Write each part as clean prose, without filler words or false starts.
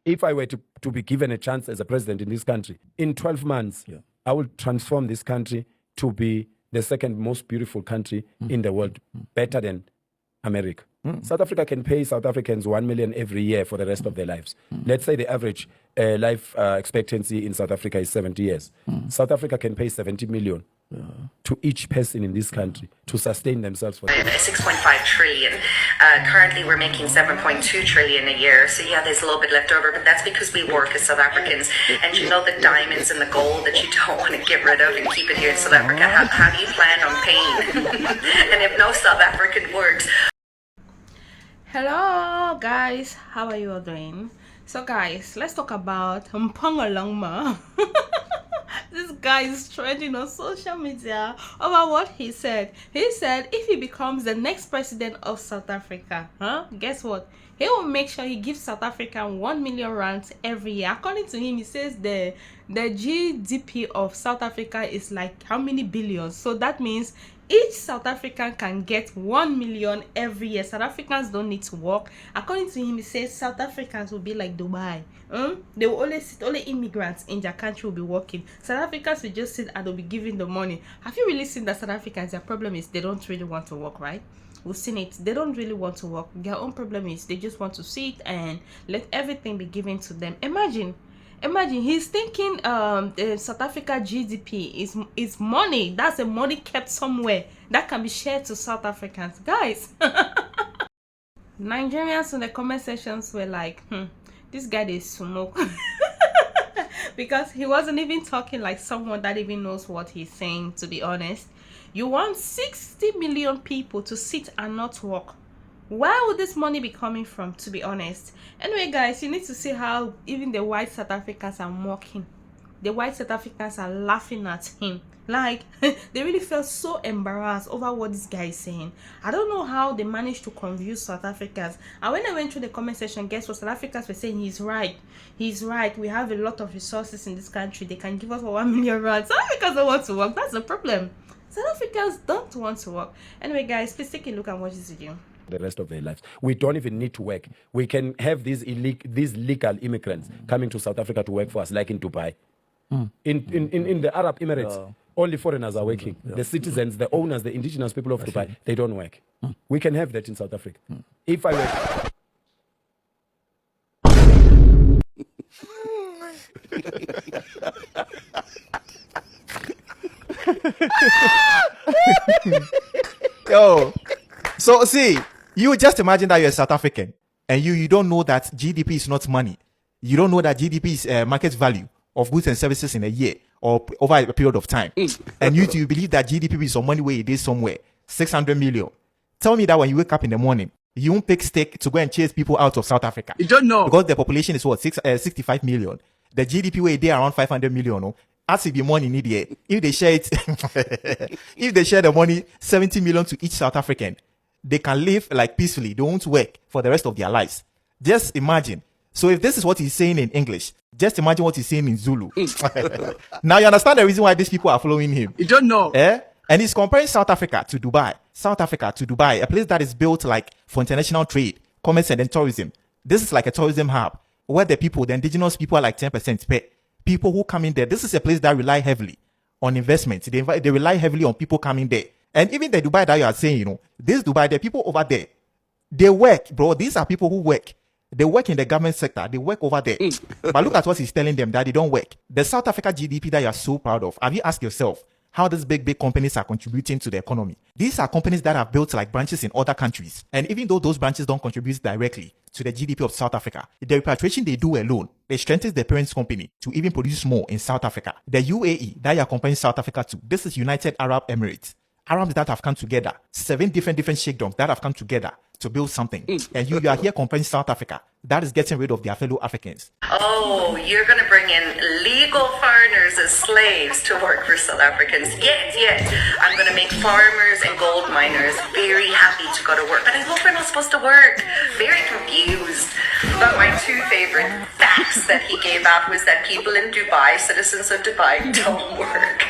If I were to be given a chance as a president in this country, in 12 months, I will transform this country to be the second most beautiful country in the world, better than America. South Africa can pay South Africans 1 million every year for the rest of their lives. Let's say the average life expectancy in South Africa is 70 years. South Africa can pay 70 million to each person in this country to sustain themselves for 6.5 trillion. Currently we're making 7.2 trillion a year. So yeah, there's a little bit left over, but that's because we work as South Africans. And you know the diamonds and the gold that you don't want to get rid of and keep it here in South Africa. How do you plan on paying? And if no South African works. Hello guys, how are you all doing? So guys, let's talk about Mpangalangma. This guy is trending on social media over what he said. He said if he becomes the next president of South Africa, guess what? He will make sure he gives South Africa 1 million rands every year. According to him, he says the GDP of South Africa is like how many billions? So that means each South African can get 1 million every year. South Africans don't need to work. According to him, he says South Africans will be like Dubai. They will only immigrants in their country will be working. South Africans will just sit and they'll be giving the money. Have you really seen that South Africans, their problem is they don't really want to work, right? We've seen it. They don't really want to work. Their own problem is they just want to sit and let everything be given to them. Imagine he's thinking the South Africa GDP is money. That's a money kept somewhere that can be shared to South Africans. Guys, Nigerians in the comment sections were like, this guy is smoke. Because he wasn't even talking like someone that even knows what he's saying, to be honest. You want 60 million people to sit and not work. Where would this money be coming from, to be honest? Anyway, guys, you need to see how even the white South Africans are mocking. The white South Africans are laughing at him. Like, they really felt so embarrassed over what this guy is saying. I don't know how they managed to confuse South Africans. And when I went through the comment section, guess what? South Africans were saying he's right. He's right. We have a lot of resources in this country. They can give us 1 million rands. South Africans don't want to work. That's the problem. South Africans don't want to work. Anyway, guys, please take a look and watch this video. The rest of their lives. We don't even need to work. We can have these legal immigrants coming to South Africa to work for us, like in Dubai. In the Arab Emirates, only foreigners are working. The citizens, the owners, the indigenous people of Dubai, they don't work. We can have that in South Africa. If I were... Yo, so see, you just imagine that you're a South African and you don't know that GDP is not money. You don't know that GDP is market value of goods and services in a year or over a period of time. And you believe that GDP is some money where it is somewhere, 600 million. Tell me that when you wake up in the morning, you won't pick stick to go and chase people out of South Africa. You don't know. Because the population is what, 65 million. The GDP where they around 500 million. No? As if the money needed, if they share it, if they share the money, 70 million to each South African, they can live like peacefully. They won't work for the rest of their lives. Just imagine. So if this is what he's saying in English, just imagine what he's saying in Zulu. Now you understand the reason why these people are following him. You don't know. And he's comparing South Africa to Dubai. South Africa to Dubai, a place that is built like for international trade, commerce and then tourism. This is like a tourism hub where the people, the indigenous people are like 10% pay. People who come in there, this is a place that rely heavily on investment. They rely heavily on people coming there. And even the Dubai that you are saying, you know, this Dubai, the people over there, they work, bro. These are people who work. They work in the government sector. They work over there. But look at what he's telling them, that they don't work. The South Africa GDP that you are so proud of, have you asked yourself how these big companies are contributing to the economy? These are companies that have built like branches in other countries. And even though those branches don't contribute directly to the GDP of South Africa, the repatriation they do alone, they strengthen the parent company to even produce more in South Africa. The UAE that you are comparing South Africa to, this is United Arab Emirates. Arabs that have come together, 7 different sheikdoms that have come together to build something. And you are here comparing South Africa that is getting rid of their fellow Africans. Oh, you're going to bring in legal foreigners as slaves to work for South Africans. Yes. I'm going to make farmers and gold miners very happy to go to work. But I hope they're not supposed to work. Very confused. But my 2 favorite facts that he gave out was that people in Dubai, citizens of Dubai, don't work.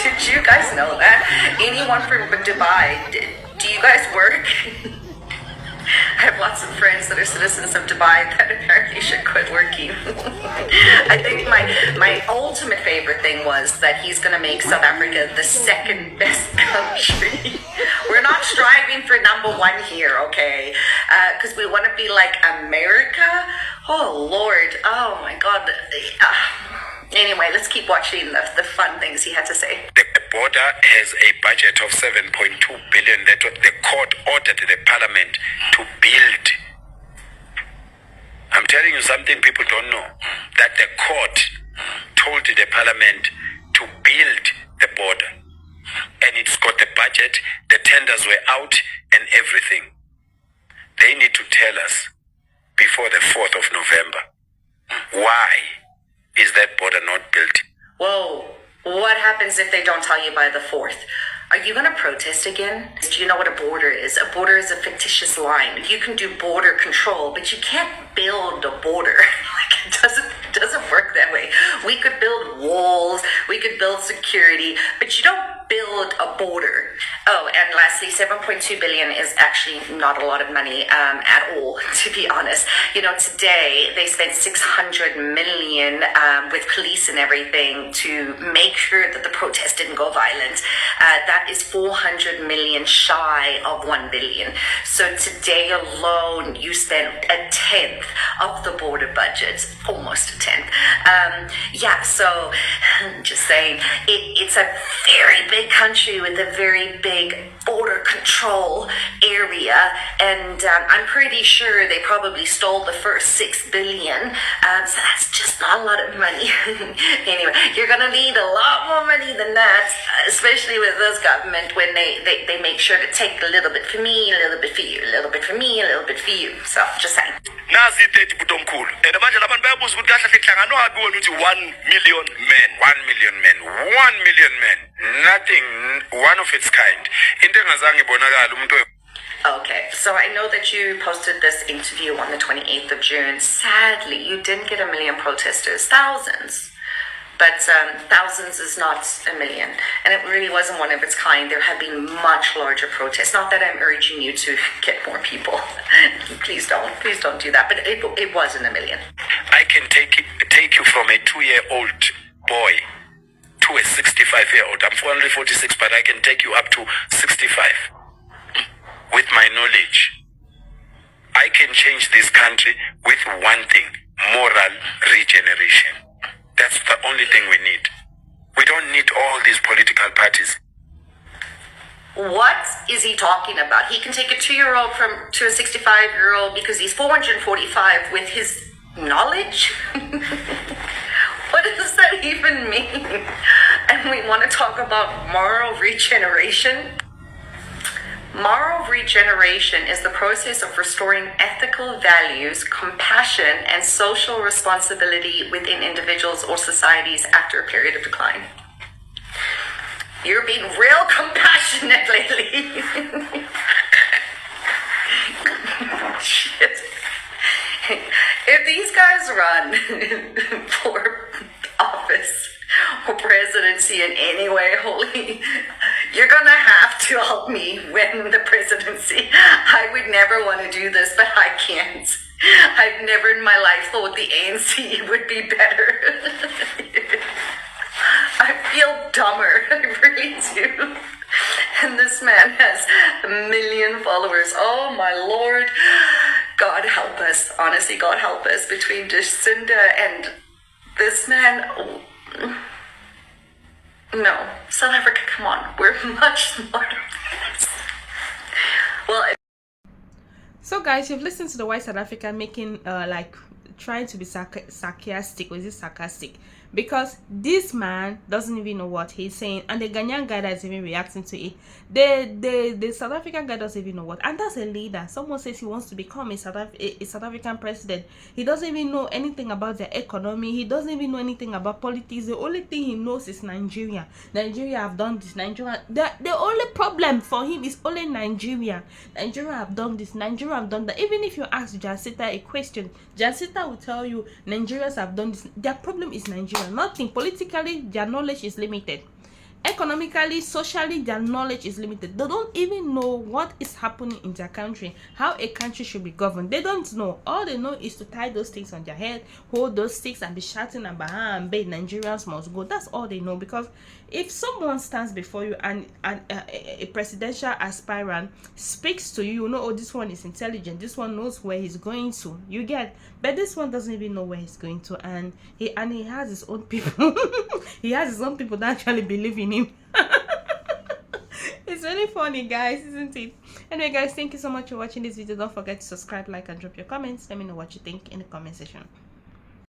Did you guys know that? Anyone from Dubai, do you guys work? I have lots of friends that are citizens of Dubai that apparently should quit working. I think my ultimate favorite thing was that he's going to make South Africa the second best country. We're not striving for number one here, okay? Because we want to be like America. Oh, Lord. Oh, my God. Anyway, let's keep watching the fun things he had to say. The border has a budget of 7.2 billion that the court ordered the parliament to build. I'm telling you something people don't know, that the court told the parliament to build the border. And it's got the budget, the tenders were out and everything. They need to tell us before the 4th of November, why is that border not built? Whoa, what happens if they don't tell you by the 4th? Are you going to protest again? Do you know what a border is? A border is a fictitious line. You can do border control, but you can't build a border. Like, it doesn't work that way. We could build walls, we could build security, but you don't build a border. Oh, and lastly, 7.2 billion is actually not a lot of money at all, to be honest. You know, today they spent 600 million with police and everything to make sure that the protest didn't go violent. That is 400 million shy of 1 billion. So today alone, you spent a tenth of the border budget, almost a tenth. Yeah, so just saying, it's a very big country with a very big border control area, and I'm pretty sure they probably stole the first 6 billion, so that's just not a lot of money. Anyway, you're gonna need a lot more money than that, especially with this government when they make sure to take a little bit for me, a little bit for you, a little bit for me, a little bit for you. So just saying. Nazi 30 butomkhulu. And manje labantu bayabuza ukuthi kahle sihlangano habi wona uthi 1 million men, 1 million men, 1 million men. Nothing, one of its kind. Into engazange ibonakala umuntu. Okay, so I know that you posted this interview on the 28th of June. Sadly, you didn't get 1 million protesters, thousands. But thousands is not 1 million. And it really wasn't one of its kind. There have been much larger protests. Not that I'm urging you to get more people. Please don't do that. But it wasn't 1 million. I can take you from a 2-year-old boy to a 65-year-old. I'm 446, but I can take you up to 65 with my knowledge. I can change this country with one thing: moral regeneration. That's the only thing we need. We don't need all these political parties. What is he talking about? He can take a 2-year-old to a 65-year-old because he's 445 with his knowledge? What does that even mean? And we want to talk about moral regeneration? Moral regeneration is the process of restoring ethical values, compassion, and social responsibility within individuals or societies after a period of decline. You're being real compassionate lately. Shit. If these guys run for office or presidency in any way, Holy, you're gonna have to help me win the presidency. I would never want to do this, but I can't. I've never in my life thought the ANC would be better. I feel dumber, I really do. And this man has 1 million followers. Oh my Lord. God help us. Honestly, God help us. Between Jacinda and this man, no. South Africa, come on. We're much smarter than this. Well, So guys, you've listened to the white South Africa making like trying to be sarcastic, or is it sarcastic? Because this man doesn't even know what he's saying, and the Ghanaian guy that is even reacting to it, the South African guy doesn't even know what, and that's a leader. Someone says he wants to become a South African president. He doesn't even know anything about the economy. He doesn't even know anything about politics. The only thing he knows is Nigeria. Nigeria have done this. Nigeria. The only problem for him is only Nigeria. Nigeria have done this. Nigeria have done that. Even if you ask Jacinta a question, Jacinta will tell you Nigerians have done this. Their problem is Nigeria. Nothing politically, their knowledge is limited. economically, socially, their knowledge is limited. They don't even know what is happening in their country, how a country should be governed. They don't know. All they know is to tie those things on their head, hold those sticks, and be shouting and and bay, Nigerians must go. That's all they know. Because if someone stands before you and a presidential aspirant speaks to you, you know, oh, this one is intelligent, this one knows where he's going to, you get. But this one doesn't even know where he's going to, and he has his own people. He has his own people that actually believe in him. It's really funny, guys, isn't it? Anyway, guys, thank you so much for watching this video. Don't forget to subscribe, like, and drop your comments. Let me know what you think in the comment section.